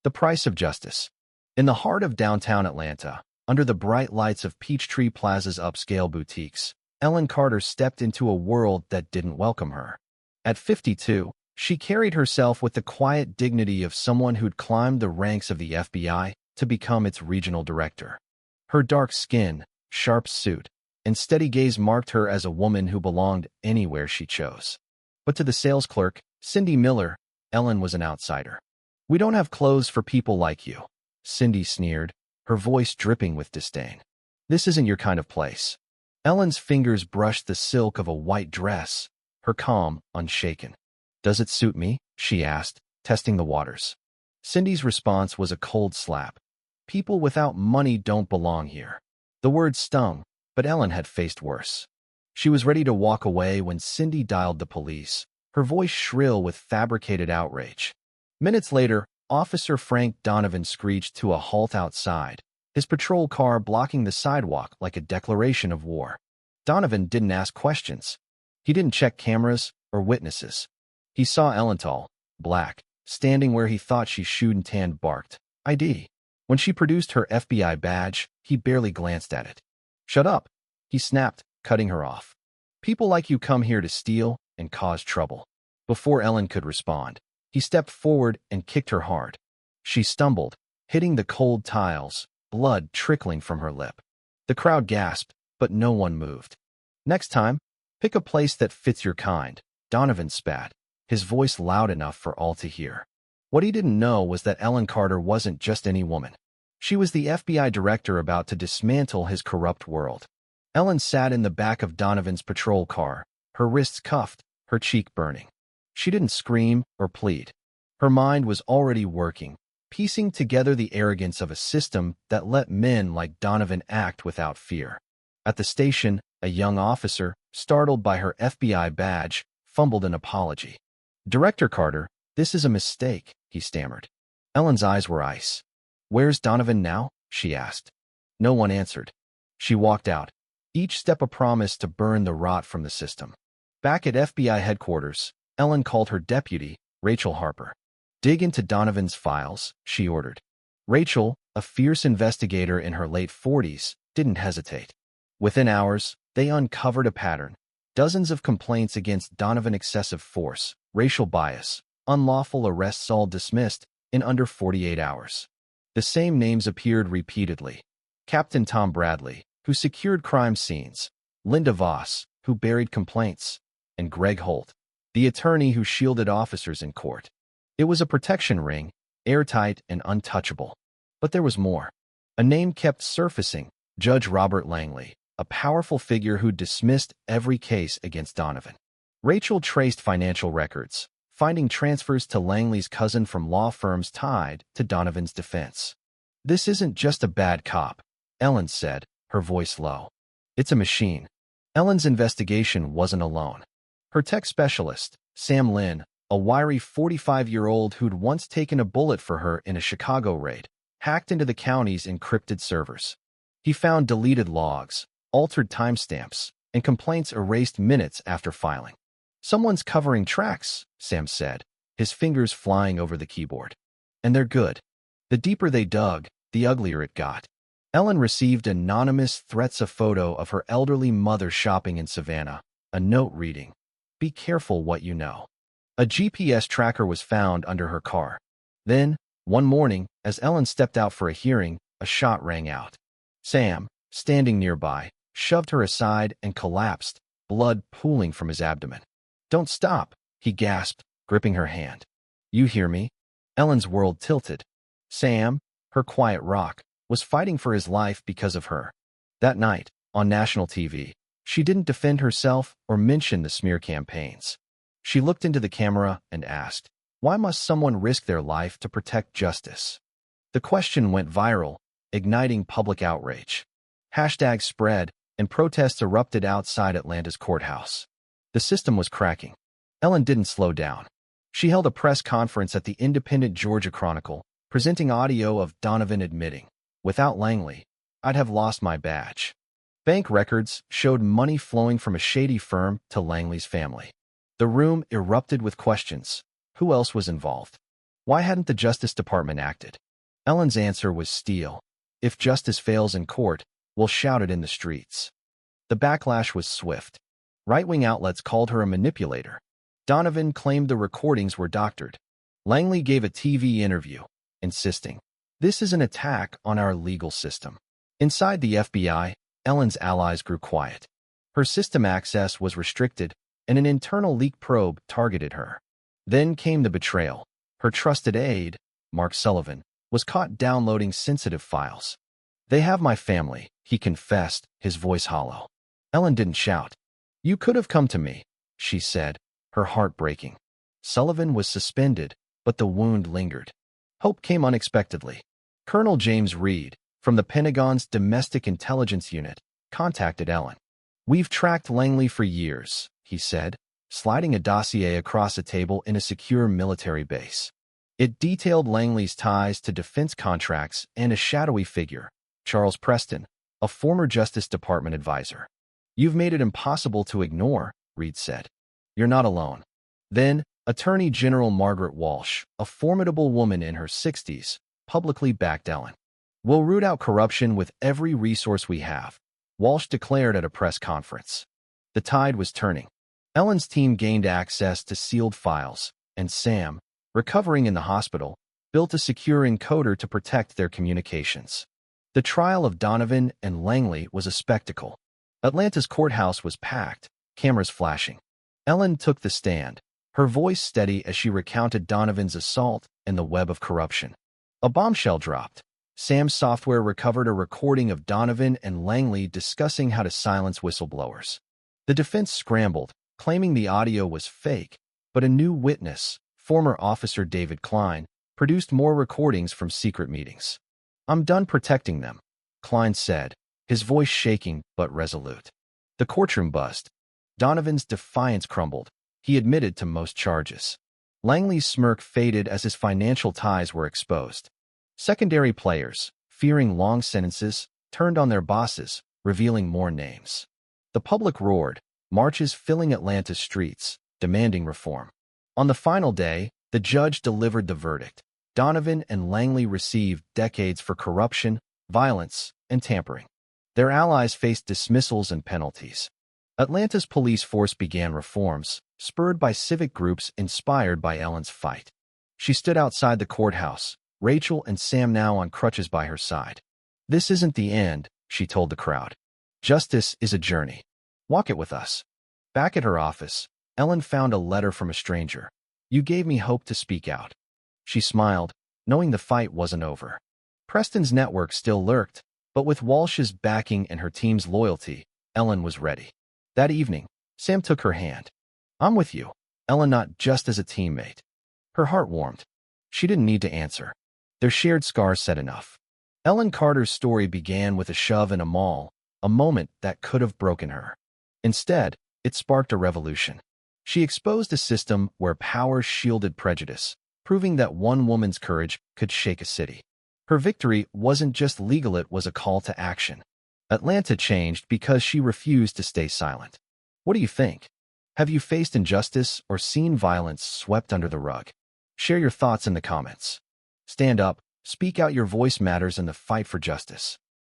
The price of justice. In the heart of downtown Atlanta, under the bright lights of Peachtree Plaza's upscale boutiques, Ellen Carter stepped into a world that didn't welcome her. At 52, she carried herself with the quiet dignity of someone who'd climbed the ranks of the FBI to become its regional director. Her dark skin, sharp suit, and steady gaze marked her as a woman who belonged anywhere she chose. But to the sales clerk, Cindy Miller, Ellen was an outsider. "We don't have clothes for people like you," Cindy sneered, her voice dripping with disdain. "This isn't your kind of place." Ellen's fingers brushed the silk of a white dress, her calm unshaken. "Does it suit me?" she asked, testing the waters. Cindy's response was a cold slap. "People without money don't belong here." The word stung, but Ellen had faced worse. She was ready to walk away when Cindy dialed the police, her voice shrill with fabricated outrage. Minutes later, Officer Frank Donovan screeched to a halt outside, his patrol car blocking the sidewalk like a declaration of war. Donovan didn't ask questions. He didn't check cameras or witnesses. He saw Ellen tall, black, standing where he thought she shouldn't and barked, "ID." When she produced her FBI badge, he barely glanced at it. "Shut up," he snapped, cutting her off. "People like you come here to steal and cause trouble." Before Ellen could respond, he stepped forward and kicked her hard. She stumbled, hitting the cold tiles, blood trickling from her lip. The crowd gasped, but no one moved. "Next time, pick a place that fits your kind," Donovan spat, his voice loud enough for all to hear. What he didn't know was that Ellen Carter wasn't just any woman. She was the FBI director about to dismantle his corrupt world. Ellen sat in the back of Donovan's patrol car, her wrists cuffed, her cheek burning. She didn't scream or plead. Her mind was already working, piecing together the arrogance of a system that let men like Donovan act without fear. At the station, a young officer, startled by her FBI badge, fumbled an apology. "Director Carter, this is a mistake," he stammered. Ellen's eyes were ice. "Where's Donovan now?" she asked. No one answered. She walked out, each step a promise to burn the rot from the system. Back at FBI headquarters, Ellen called her deputy, Rachel Harper. "Dig into Donovan's files," she ordered. Rachel, a fierce investigator in her late 40s, didn't hesitate. Within hours, they uncovered a pattern. Dozens of complaints against Donovan: excessive force, racial bias, unlawful arrests, all dismissed in under 48 hours. The same names appeared repeatedly. Captain Tom Bradley, who secured crime scenes, Linda Voss, who buried complaints, and Greg Holt, the attorney who shielded officers in court. It was a protection ring, airtight and untouchable. But there was more. A name kept surfacing: Judge Robert Langley, a powerful figure who dismissed every case against Donovan. Rachel traced financial records, finding transfers to Langley's cousin from law firms tied to Donovan's defense. "This isn't just a bad cop," Ellen said, her voice low. "It's a machine." Ellen's investigation wasn't alone. Her tech specialist, Sam Lynn, a wiry 45-year-old who'd once taken a bullet for her in a Chicago raid, hacked into the county's encrypted servers. He found deleted logs, altered timestamps, and complaints erased minutes after filing. "Someone's covering tracks," Sam said, his fingers flying over the keyboard. "And they're good." The deeper they dug, the uglier it got. Ellen received anonymous threats: a photo of her elderly mother shopping in Savannah, a note reading, "Be careful what you know." A GPS tracker was found under her car. Then, one morning, as Ellen stepped out for a hearing, a shot rang out. Sam, standing nearby, shoved her aside and collapsed, blood pooling from his abdomen. "Don't stop," he gasped, gripping her hand. "You hear me?" Ellen's world tilted. Sam, her quiet rock, was fighting for his life because of her. That night, on national TV, she didn't defend herself or mention the smear campaigns. She looked into the camera and asked, "Why must someone risk their life to protect justice?" The question went viral, igniting public outrage. Hashtags spread, and protests erupted outside Atlanta's courthouse. The system was cracking. Ellen didn't slow down. She held a press conference at the Independent Georgia Chronicle, presenting audio of Donovan admitting, "Without Langley, I'd have lost my badge." Bank records showed money flowing from a shady firm to Langley's family. The room erupted with questions. Who else was involved? Why hadn't the Justice Department acted? Ellen's answer was steel. If justice fails in court, we'll shout it in the streets. The backlash was swift. Right-wing outlets called her a manipulator. Donovan claimed the recordings were doctored. Langley gave a TV interview, insisting, "This is an attack on our legal system." Inside the FBI, Ellen's allies grew quiet. Her system access was restricted, and an internal leak probe targeted her. Then came the betrayal. Her trusted aide, Mark Sullivan, was caught downloading sensitive files. "They have my family," he confessed, his voice hollow. Ellen didn't shout. "You could have come to me," she said, her heart breaking. Sullivan was suspended, but the wound lingered. Hope came unexpectedly. Colonel James Reed, from the Pentagon's Domestic Intelligence Unit, contacted Ellen. "We've tracked Langley for years," he said, sliding a dossier across a table in a secure military base. It detailed Langley's ties to defense contracts and a shadowy figure, Charles Preston, a former Justice Department advisor. "You've made it impossible to ignore," Reed said. "You're not alone." Then, Attorney General Margaret Walsh, a formidable woman in her 60s, publicly backed Ellen. "We'll root out corruption with every resource we have," Walsh declared at a press conference. The tide was turning. Ellen's team gained access to sealed files, and Sam, recovering in the hospital, built a secure encoder to protect their communications. The trial of Donovan and Langley was a spectacle. Atlanta's courthouse was packed, cameras flashing. Ellen took the stand, her voice steady as she recounted Donovan's assault and the web of corruption. A bombshell dropped. Sam's software recovered a recording of Donovan and Langley discussing how to silence whistleblowers. The defense scrambled, claiming the audio was fake, but a new witness, former Officer David Klein, produced more recordings from secret meetings. "I'm done protecting them," Klein said, his voice shaking but resolute. The courtroom buzzed. Donovan's defiance crumbled. He admitted to most charges. Langley's smirk faded as his financial ties were exposed. Secondary players, fearing long sentences, turned on their bosses, revealing more names. The public roared, marches filling Atlanta's streets, demanding reform. On the final day, the judge delivered the verdict. Donovan and Langley received decades for corruption, violence, and tampering. Their allies faced dismissals and penalties. Atlanta's police force began reforms, spurred by civic groups inspired by Ellen's fight. She stood outside the courthouse, Rachel and Sam now on crutches by her side. "This isn't the end," she told the crowd. "Justice is a journey. Walk it with us." Back at her office, Ellen found a letter from a stranger. "You gave me hope to speak out." She smiled, knowing the fight wasn't over. Preston's network still lurked, but with Walsh's backing and her team's loyalty, Ellen was ready. That evening, Sam took her hand. "I'm with you, Ellen, not just as a teammate." Her heart warmed. She didn't need to answer. Their shared scars said enough. Ellen Carter's story began with a shove in a mall, a moment that could have broken her. Instead, it sparked a revolution. She exposed a system where power shielded prejudice, proving that one woman's courage could shake a city. Her victory wasn't just legal, it was a call to action. Atlanta changed because she refused to stay silent. What do you think? Have you faced injustice or seen violence swept under the rug? Share your thoughts in the comments. Stand up, speak out, your voice matters in the fight for justice.